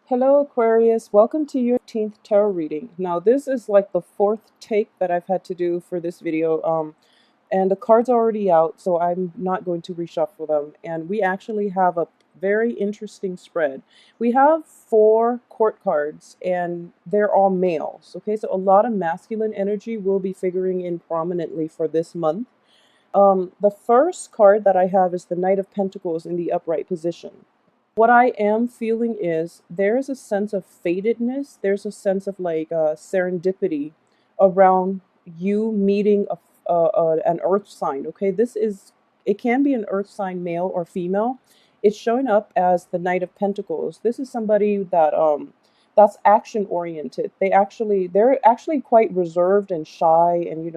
Hello, Aquarius. Welcome to your 15th tarot reading. Now, this is like the fourth take that I've had to do for this video. And the cards are already out, so I'm not going to reshuffle them. And we actually have a very interesting spread. We have four court cards, and they're all males. Okay, so a lot of masculine energy will be figuring in prominently for this month. The first card that I have is the Knight of Pentacles in the upright position. What I am feeling is there's a sense of fatedness. There's a sense of like serendipity around you meeting an earth sign. Okay, it can be an earth sign, male or female. It's showing up as the Knight of Pentacles. This is somebody that's action oriented. They're actually quite reserved and shy, and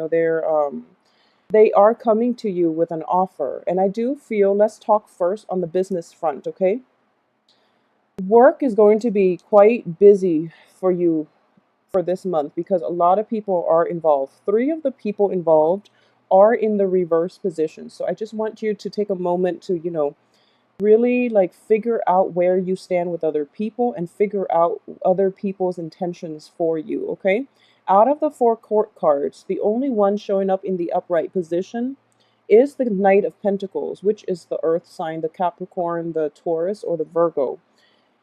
they are coming to you with an offer. And I do feel, let's talk first on the business front, okay? Work is going to be quite busy for you for this month because a lot of people are involved. Three of the people involved are in the reverse position. So I just want you to take a moment to, really like figure out where you stand with other people and figure out other people's intentions for you, okay? Out of the four court cards, the only one showing up in the upright position is the Knight of Pentacles, which is the earth sign, the Capricorn, the Taurus, or the Virgo.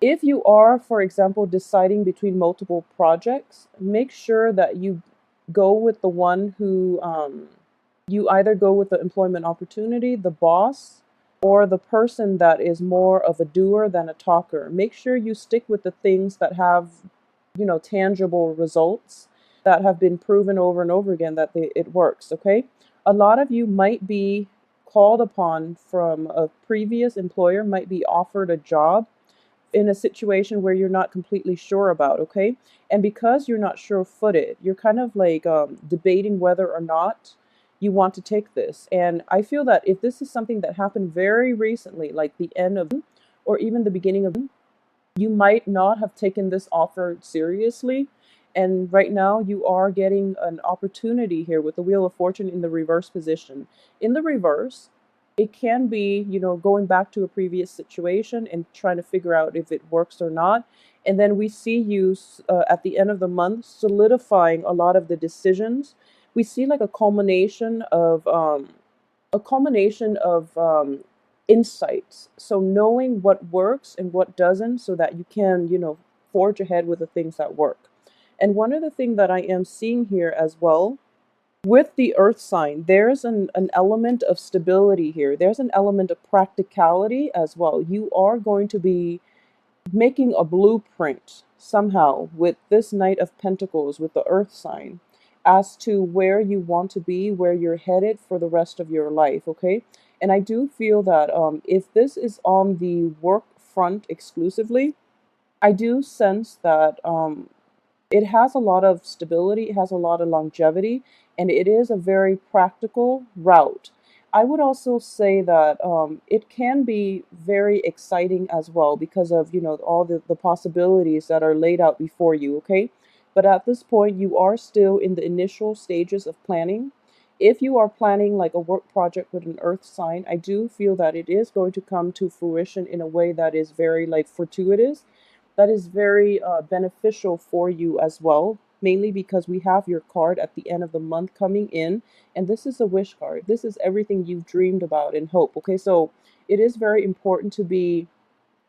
If you are, for example, deciding between multiple projects, make sure that you go with the one who you either go with the employment opportunity, the boss, or the person that is more of a doer than a talker. Make sure you stick with the things that have, tangible results that have been proven over and over again that it works, okay? A lot of you might be called upon from a previous employer, might be offered a job in a situation where you're not completely sure about, okay? And because you're not sure-footed, you're kind of like debating whether or not you want to take this. And I feel that if this is something that happened very recently, like the end of, or even the beginning of, you might not have taken this offer seriously. And right now you are getting an opportunity here with the Wheel of Fortune in the reverse position. In the reverse, it can be, going back to a previous situation and trying to figure out if it works or not. And then we see you at the end of the month solidifying a lot of the decisions. We see like a culmination of insights. So knowing what works and what doesn't, so that you can, forge ahead with the things that work. And one other thing that I am seeing here as well with the earth sign, there's an element of stability here. There's an element of practicality as well. You are going to be making a blueprint somehow with this Knight of Pentacles, with the earth sign, as to where you want to be, where you're headed for the rest of your life, okay? And I do feel that if this is on the work front exclusively, I do sense that it has a lot of stability, it has a lot of longevity, and it is a very practical route. I would also say that it can be very exciting as well because of, all the possibilities that are laid out before you, okay? But at this point, you are still in the initial stages of planning. If you are planning like a work project with an earth sign, I do feel that it is going to come to fruition in a way that is very like fortuitous, that is very beneficial for you as well, mainly because we have your card at the end of the month coming in, and this is a wish card. This is everything you've dreamed about and hope, okay? So it is very important to be,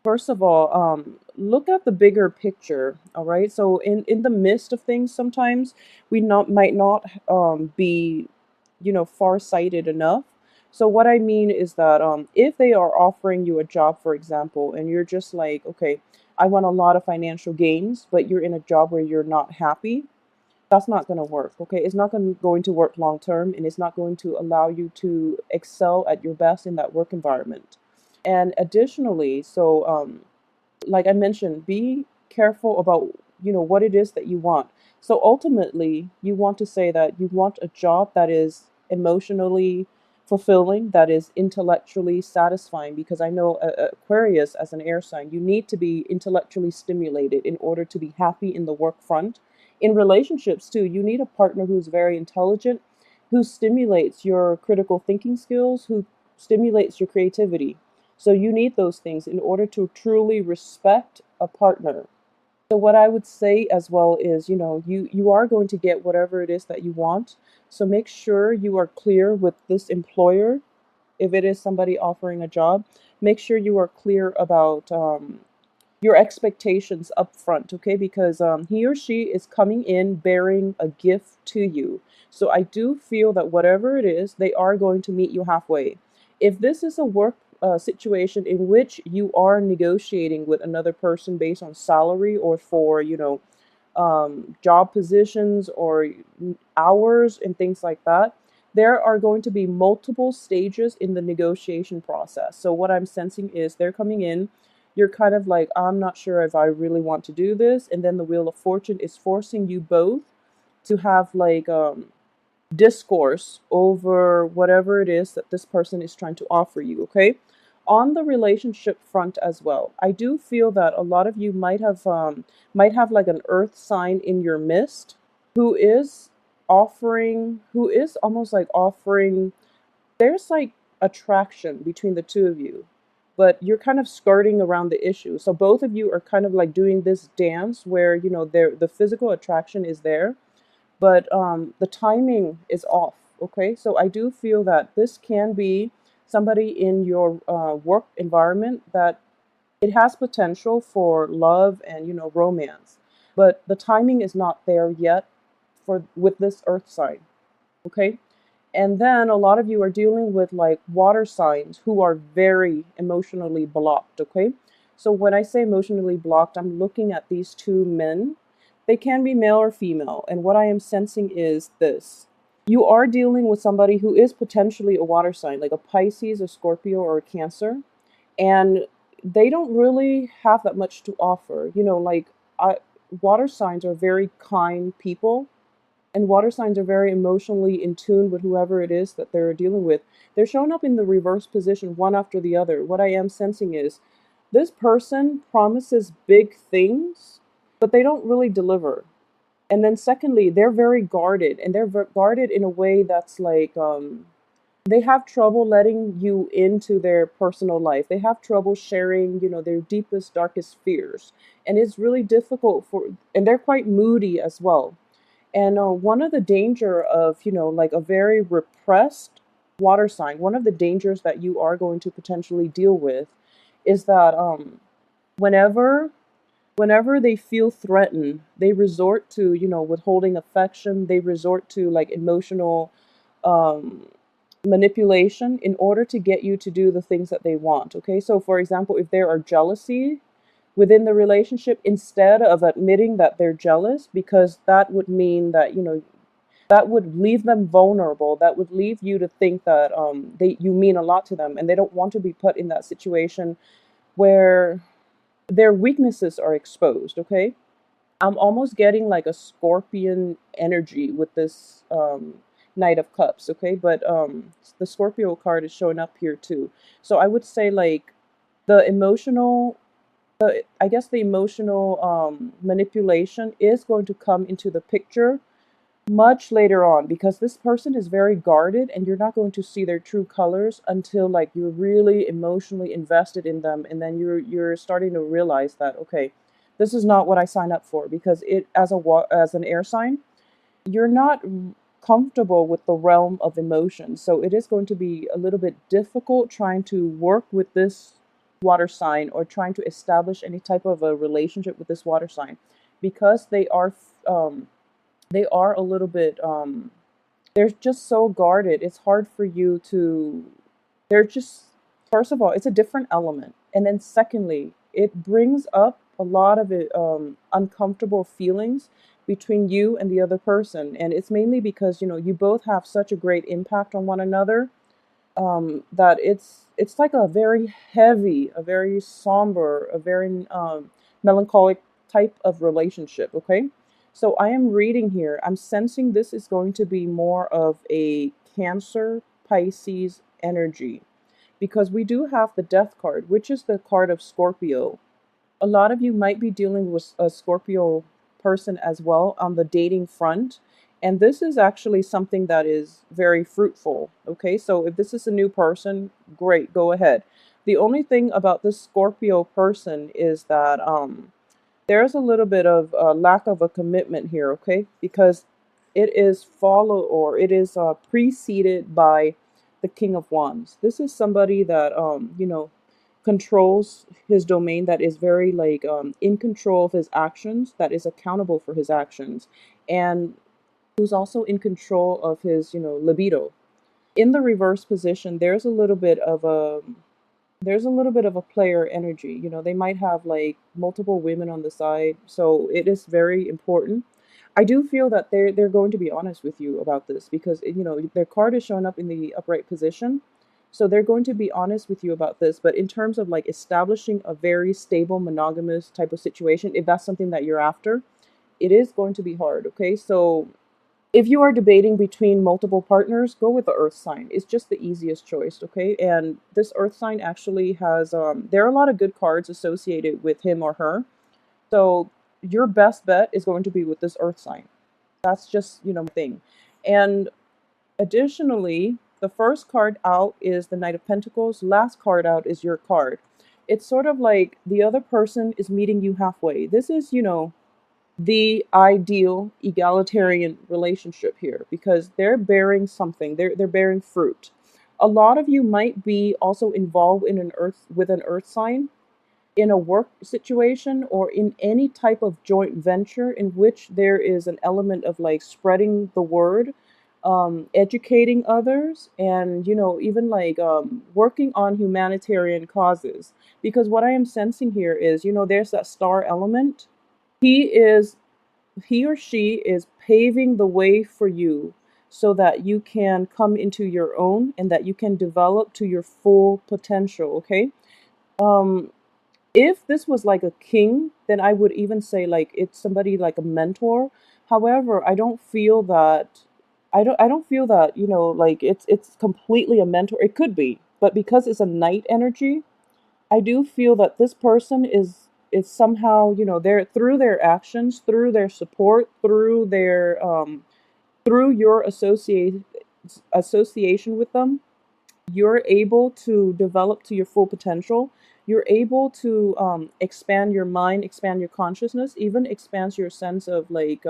first of all, look at the bigger picture, all right? So in the midst of things, sometimes we might not be, far-sighted enough. So what I mean is that if they are offering you a job, for example, and you're just like, okay, I want a lot of financial gains, but you're in a job where you're not happy, that's not going to work, okay? It's not going to work long term, and it's not going to allow you to excel at your best in that work environment. And additionally, so like I mentioned, be careful about, what it is that you want. So ultimately, you want to say that you want a job that is emotionally fulfilling, that is intellectually satisfying, because I know Aquarius, as an air sign, you need to be intellectually stimulated in order to be happy in the work front. In relationships too, you need a partner who's very intelligent, who stimulates your critical thinking skills, who stimulates your creativity. So you need those things in order to truly respect a partner. So what I would say as well is, you are going to get whatever it is that you want. So make sure you are clear with this employer. If it is somebody offering a job, make sure you are clear about your expectations up front, okay? Because he or she is coming in bearing a gift to you. So I do feel that whatever it is, they are going to meet you halfway. If this is a work situation in which you are negotiating with another person based on salary or for, job positions or hours and things like that, there are going to be multiple stages in the negotiation process. So what I'm sensing is they're coming in, you're kind of like, I'm not sure if I really want to do this, and then the Wheel of Fortune is forcing you both to have like discourse over whatever it is that this person is trying to offer you, okay? On the relationship front as well, I do feel that a lot of you might have like an earth sign in your midst who is almost like offering, there's like attraction between the two of you, but you're kind of skirting around the issue. So both of you are kind of like doing this dance where, the physical attraction is there, but the timing is off. Okay, so I do feel that this can be somebody in your work environment that it has potential for love and romance, but the timing is not there yet for with this earth sign. Okay, and then a lot of you are dealing with like water signs who are very emotionally blocked. Okay, so when I say emotionally blocked, I'm looking at these two men. They can be male or female, and what I am sensing is this: you are dealing with somebody who is potentially a water sign, like a Pisces, a Scorpio, or a Cancer, and they don't really have that much to offer. I, water signs are very kind people, and water signs are very emotionally in tune with whoever it is that they're dealing with. They're showing up in the reverse position one after the other. What I am sensing is this person promises big things, but they don't really deliver. And then secondly, they're very guarded, and they're guarded in a way that's like they have trouble letting you into their personal life. They have trouble sharing, their deepest, darkest fears. And it's really difficult and they're quite moody as well. And one of the danger of, like a very repressed water sign, one of the dangers that you are going to potentially deal with is that whenever whenever they feel threatened, they resort to, withholding affection. They resort to like emotional um, manipulation in order to get you to do the things that they want. Okay, so for example, if there are jealousy within the relationship, instead of admitting that they're jealous, because that would mean that that would leave them vulnerable, that would leave you to think that you mean a lot to them, and they don't want to be put in that situation where their weaknesses are exposed. Okay, I'm almost getting like a scorpion energy with this Knight of Cups. Okay, but the Scorpio card is showing up here too. So I would say like the emotional I guess the emotional manipulation is going to come into the picture much later on, because this person is very guarded and you're not going to see their true colors until like you're really emotionally invested in them, and then you're starting to realize that, okay, this is not what I signed up for, because it as an air sign, you're not comfortable with the realm of emotion. So it is going to be a little bit difficult trying to work with this water sign, or trying to establish any type of a relationship with this water sign, because um, they are a little bit they're just so guarded. It's hard for you to they're just first of all, it's a different element, and then secondly, it brings up a lot of uncomfortable feelings between you and the other person, and it's mainly because you both have such a great impact on one another, that it's like a very heavy, a very somber, a very melancholic type of relationship. Okay, so I am reading here. I'm sensing this is going to be more of a Cancer Pisces energy, because we do have the Death card, which is the card of Scorpio. A lot of you might be dealing with a Scorpio person as well on the dating front. And this is actually something that is very fruitful. Okay, so if this is a new person, great, go ahead. The only thing about this Scorpio person is that there's a little bit of lack of a commitment here, okay? Because it is preceded by the King of Wands. This is somebody that controls his domain, that is very like in control of his actions, that is accountable for his actions, and who's also in control of his, libido. In the reverse position, there's a little bit of a player energy. They might have like multiple women on the side, so it is very important. I do feel that they're going to be honest with you about this, because their card is showing up in the upright position. So they're going to be honest with you about this, but in terms of like establishing a very stable monogamous type of situation, if that's something that you're after, it is going to be hard, okay? So if you are debating between multiple partners, go with the earth sign. It's just the easiest choice, okay? And this earth sign actually has there are a lot of good cards associated with him or her. So your best bet is going to be with this earth sign. That's just, thing. And additionally, the first card out is the Knight of Pentacles. Last card out is your card. It's sort of like the other person is meeting you halfway. This is, the ideal egalitarian relationship here, because they're bearing something. They're bearing fruit. A lot of you might be also involved in an earth sign, in a work situation, or in any type of joint venture in which there is an element of like spreading the word, educating others, and even like working on humanitarian causes. Because what I am sensing here is, there's that star element. He is he or she is paving the way for you so that you can come into your own and that you can develop to your full potential, okay? Um if this was like a king, then I would even say like it's somebody like a mentor. However, I don't feel that, like it's completely a mentor. It could be, but because it's a knight energy, I do feel that this person is somehow, they're through their actions, through their support, through your association with them, you're able to develop to your full potential. You're able to expand your mind, expand your consciousness, even expands your sense of like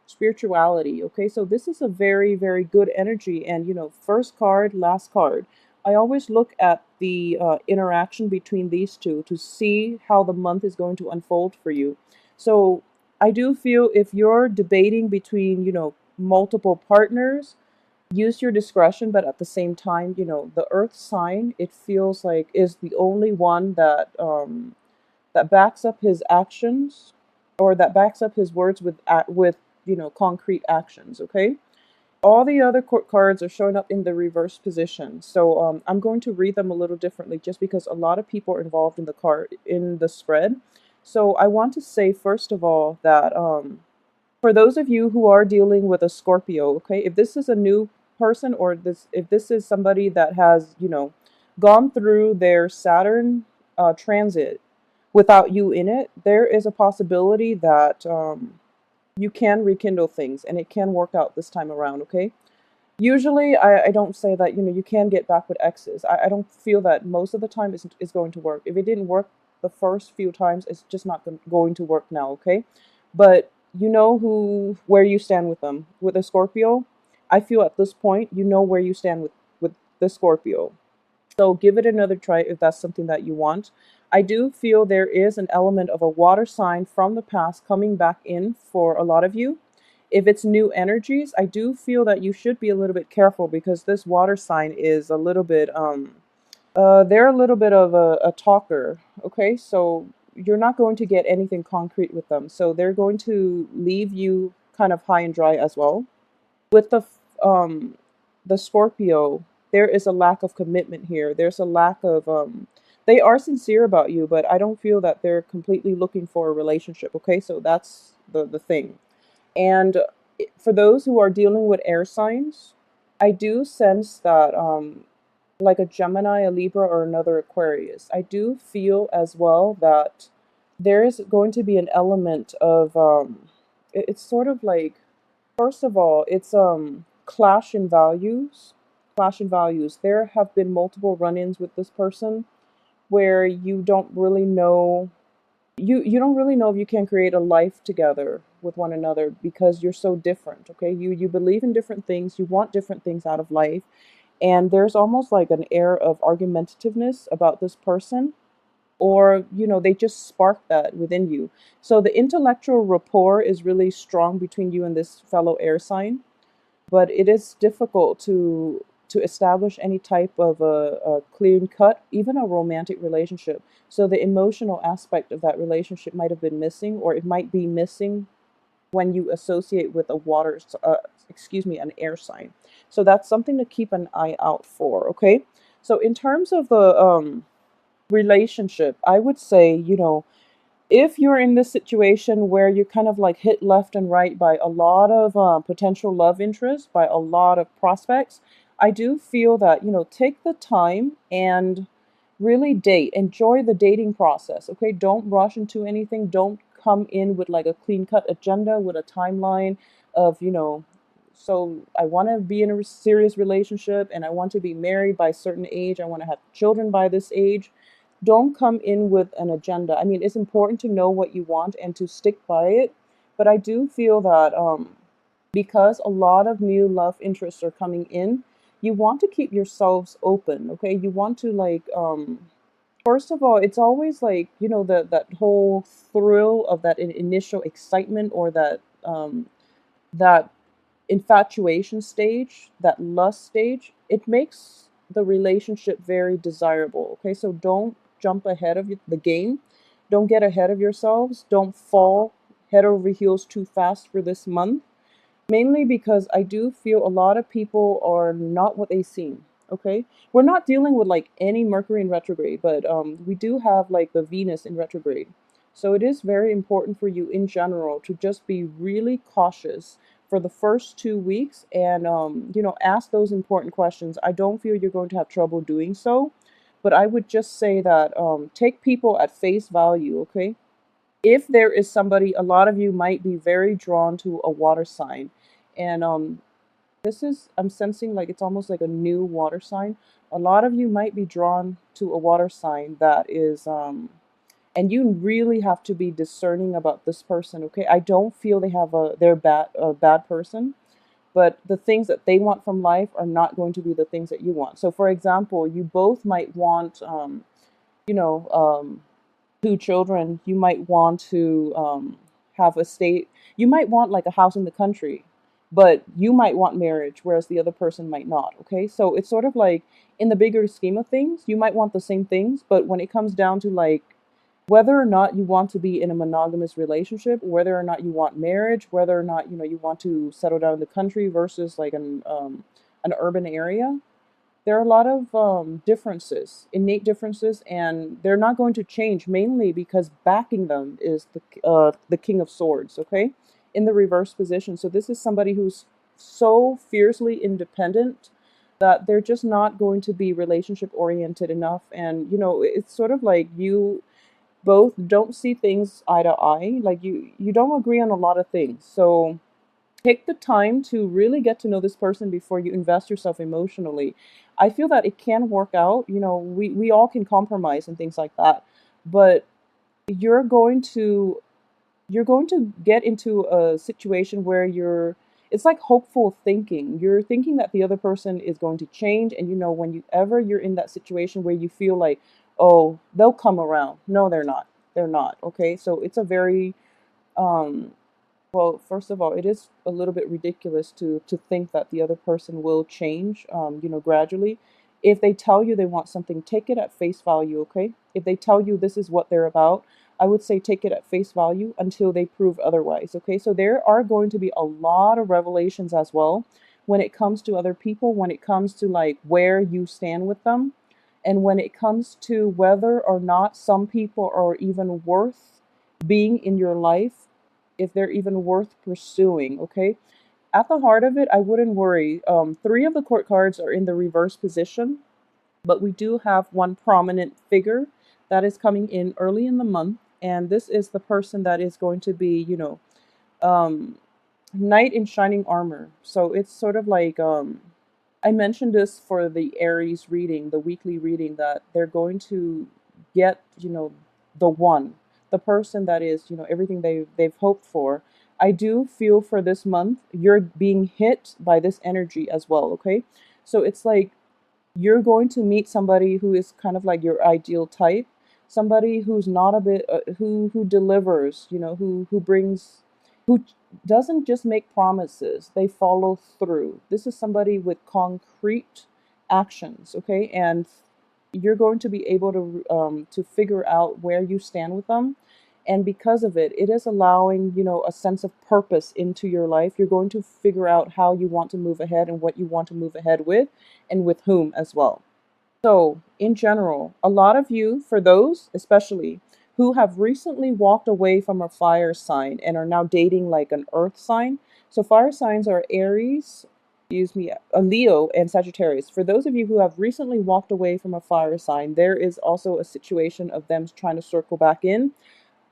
spirituality. Okay, so this is a very, very good energy. And first card, last card. I always look at the interaction between these two to see how the month is going to unfold for you. So I do feel if you're debating between, multiple partners, use your discretion, but at the same time, the earth sign, it feels like, is the only one that backs up his actions, or that backs up his words with concrete actions, okay? All the other court cards are showing up in the reverse position, so I'm going to read them a little differently, just because a lot of people are involved in the spread. So I want to say, first of all, that for those of you who are dealing with a Scorpio, okay, if this is a new person, or if this is somebody that has, gone through their Saturn transit without you in it, there is a possibility that you can rekindle things and it can work out this time around, okay? Usually, I don't say that, you can get back with exes. I don't feel that most of the time is going to work. If it didn't work the first few times, it's just not going to work now, okay? But you know where you stand with them. With a Scorpio, I feel at this point, you know where you stand with the Scorpio. So give it another try if that's something that you want. I do feel there is an element of a water sign from the past coming back in for a lot of you. If it's new energies, I do feel that you should be a little bit careful, because this water sign is a little bit they're a little bit of a talker, okay? So you're not going to get anything concrete with them. So they're going to leave you kind of high and dry as well. With the Scorpio, there is a lack of commitment here. There's a lack of they are sincere about you, but I don't feel that they're completely looking for a relationship, okay? So that's the thing. And for those who are dealing with air signs, I do sense that like a Gemini, a Libra, or another Aquarius, I do feel as well that there is going to be an element of it's sort of like, first of all, it's clash in values. Clash in values. There have been multiple run-ins with this person where you don't really know you don't really know if you can create a life together with one another because you're so different. Okay, you believe in different things, you want different things out of life, and there's almost like an air of argumentativeness about this person, or they just spark that within you. So the intellectual rapport is really strong between you and this fellow air sign, but it is difficult to establish any type of a clean cut, even a romantic relationship. So the emotional aspect of that relationship might have been missing, or it might be missing when you associate with a an air sign. So that's something to keep an eye out for. Okay. So in terms of the relationship, I would say, if you're in this situation where you're kind of like hit left and right by a lot of potential love interest, by a lot of prospects, I do feel that, take the time and really date. Enjoy the dating process, okay? Don't rush into anything. Don't come in with like a clean cut agenda with a timeline of, so I want to be in a serious relationship and I want to be married by a certain age. I want to have children by this age. Don't come in with an agenda. I mean, it's important to know what you want and to stick by it. But I do feel that because a lot of new love interests are coming in, you want to keep yourselves open, okay? You want to like first of all, it's always like, that whole thrill of that initial excitement, or that infatuation stage, that lust stage. It makes the relationship very desirable. Okay, so don't jump ahead of the game. Don't get ahead of yourselves. Don't fall head over heels too fast for this month. Mainly because I do feel a lot of people are not what they seem. Okay, we're not dealing with like any Mercury in retrograde, but we do have like the Venus in retrograde. So it is very important for you in general to just be really cautious for the first 2 weeks, and ask those important questions. I don't feel you're going to have trouble doing so, but I would just say that take people at face value. Okay, if there is somebody, a lot of you might be very drawn to a water sign, and this is, I'm sensing like it's almost like a new water sign. A lot of you might be drawn to a water sign that is and you really have to be discerning about this person. Okay, I don't feel they're a bad person, but the things that they want from life are not going to be the things that you want. So for example, you both might want you know um 2 children. You might want to have a state. You might want like a house in the country, but you might want marriage, whereas the other person might not. Okay, so it's sort of like, in the bigger scheme of things, you might want the same things, but when it comes down to like whether or not you want to be in a monogamous relationship, whether or not you want marriage, whether or not you want to settle down in the country versus like an urban area, there are a lot of differences, innate differences, and they're not going to change, mainly because backing them is the King of Swords, okay, in the reverse position. So this is somebody who's so fiercely independent that they're just not going to be relationship oriented enough, and it's sort of like you both don't see things eye to eye. Like you don't agree on a lot of things. So take the time to really get to know this person before you invest yourself emotionally. I feel that it can work out. We all can compromise and things like that. But you're going to you're going to get into a situation where it's like hopeful thinking. You're thinking that the other person is going to change, and whenever you're in that situation where you feel like, oh, they'll come around. No, they're not. They're not. Okay? So it's a very um well, first of all, it is a little bit ridiculous to think that the other person will change, gradually. If they tell you they want something, take it at face value, okay? If they tell you this is what they're about, I would say take it at face value until they prove otherwise, okay? So there are going to be a lot of revelations as well when it comes to other people, when it comes to like where you stand with them, and when it comes to whether or not some people are even worth being in your life, if they're even worth pursuing, okay? At the heart of it, I wouldn't worry. Three of the court cards are in the reverse position, but we do have one prominent figure that is coming in early in the month, and this is the person that is going to be, um, knight in shining armor. So it's sort of like, I mentioned this for the Aries reading, the weekly reading, that they're going to get, the one. the person that is, everything they've hoped for. I do feel for this month you're being hit by this energy as well, okay? So it's like you're going to meet somebody who is kind of like your ideal type, somebody who's not a bit who delivers, who brings, who doesn't just make promises, they follow through. This is somebody with concrete actions, okay? And you're going to be able to figure out where you stand with them. And because of it, it is allowing, a sense of purpose into your life. You're going to figure out how you want to move ahead and what you want to move ahead with, and with whom as well. So, in general, a lot of you, for those especially who have recently walked away from a fire sign and are now dating like an earth sign. So, fire signs are Aries, excuse me, a Leo, and Sagittarius. For those of you who have recently walked away from a fire sign, there is also a situation of them trying to circle back in.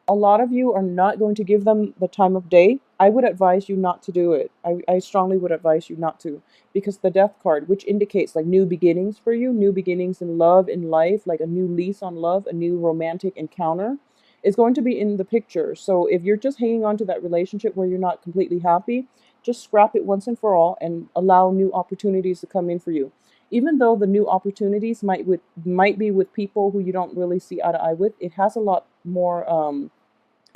A lot of you are not going to give them the time of day. I would advise you not to do it. I strongly would advise you not to, because the death card, which indicates like new beginnings for you, new beginnings in love, in life, like a new lease on love, a new romantic encounter, is going to be in the picture. So if you're just hanging on to that relationship where you're not completely happy, just scrap it once and for all and allow new opportunities to come in for you. Even though the new opportunities might be with people who you don't really see eye to eye with, it has a lot more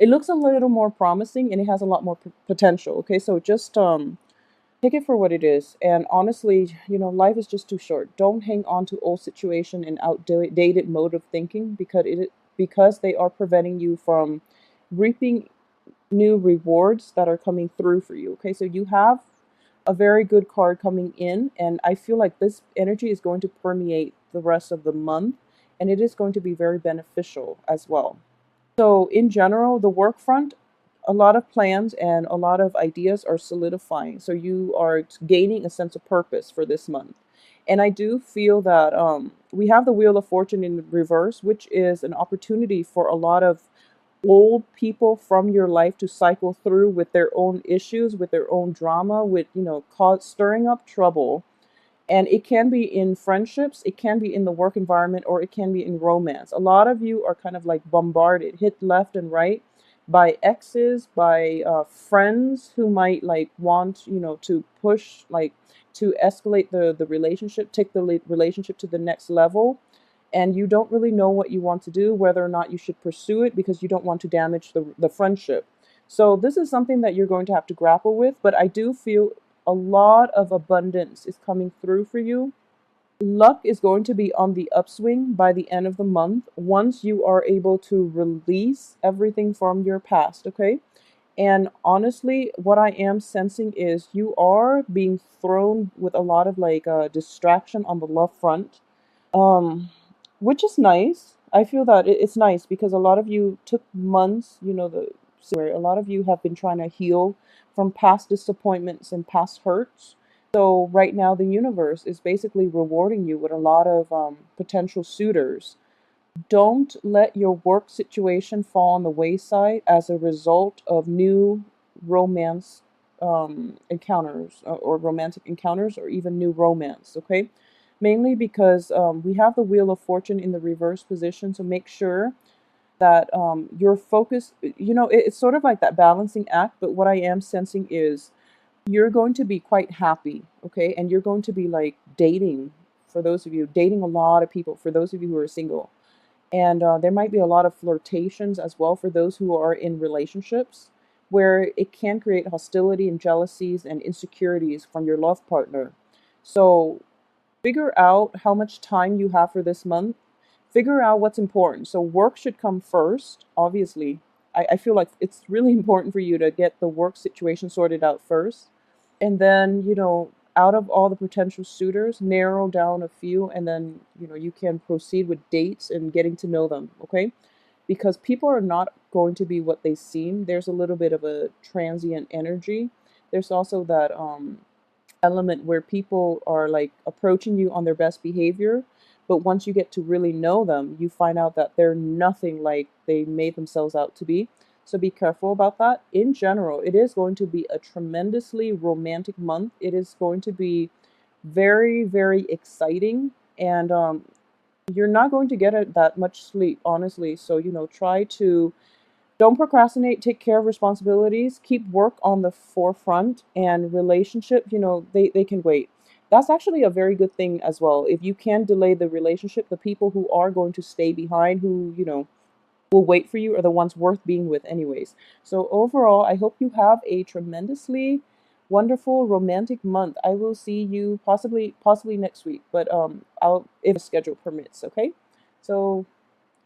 it looks a little more promising, and it has a lot more potential. Okay, so just take it for what it is. And honestly, life is just too short. Don't hang on to old situation and outdated mode of thinking, because they are preventing you from reaping new rewards that are coming through for you. Okay, so you have a very good card coming in, and I feel like this energy is going to permeate the rest of the month, and it is going to be very beneficial as well. So, in general, the work front, a lot of plans and a lot of ideas are solidifying. So, you are gaining a sense of purpose for this month. And I do feel that we have the Wheel of Fortune in reverse, which is an opportunity for a lot of old people from your life to cycle through with their own issues, with their own drama, with, stirring up trouble. And it can be in friendships, it can be in the work environment, or it can be in romance. A lot of you are kind of like bombarded, hit left and right by exes, by friends who might like want, to push, like to escalate the relationship, take the relationship to the next level. And you don't really know what you want to do, whether or not you should pursue it, because you don't want to damage the friendship. So this is something that you're going to have to grapple with, but I do feel a lot of abundance is coming through for you. Luck is going to be on the upswing by the end of the month once you are able to release everything from your past, okay? And honestly, what I am sensing is you are being thrown with a lot of like distraction on the love front, um, which is nice. I feel that it's nice because a lot of you took months, the where a lot of you have been trying to heal from past disappointments and past hurts. So right now, the universe is basically rewarding you with a lot of potential suitors. Don't let your work situation fall on the wayside as a result of new romance encounters, or romantic encounters, or even new romance, okay? Mainly because we have the Wheel of Fortune in the reverse position, so make sure that your focus, it's sort of like that balancing act, but what I am sensing is you're going to be quite happy, okay? And you're going to be like dating, for those of you, dating a lot of people, for those of you who are single. And there might be a lot of flirtations as well for those who are in relationships, where it can create hostility and jealousies and insecurities from your love partner. So figure out how much time you have for this month. Figure out what's important. So work should come first, obviously. I feel like it's really important for you to get the work situation sorted out first. And then, out of all the potential suitors, narrow down a few, and then, you can proceed with dates and getting to know them, okay? Because people are not going to be what they seem. There's a little bit of a transient energy. There's also that element where people are like approaching you on their best behavior, but once you get to really know them, you find out that they're nothing like they made themselves out to be. So be careful about that. In general, it is going to be a tremendously romantic month. It is going to be very, very exciting, and you're not going to get that much sleep, honestly. So try to Don't procrastinate, take care of responsibilities, keep work on the forefront, and relationship, they can wait. That's actually a very good thing as well. If you can delay the relationship, the people who are going to stay behind, who, will wait for you, are the ones worth being with anyways. So overall, I hope you have a tremendously wonderful romantic month. I will see you possibly next week, but I'll, if the schedule permits, okay? So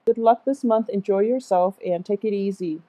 good luck this month. Enjoy yourself and take it easy.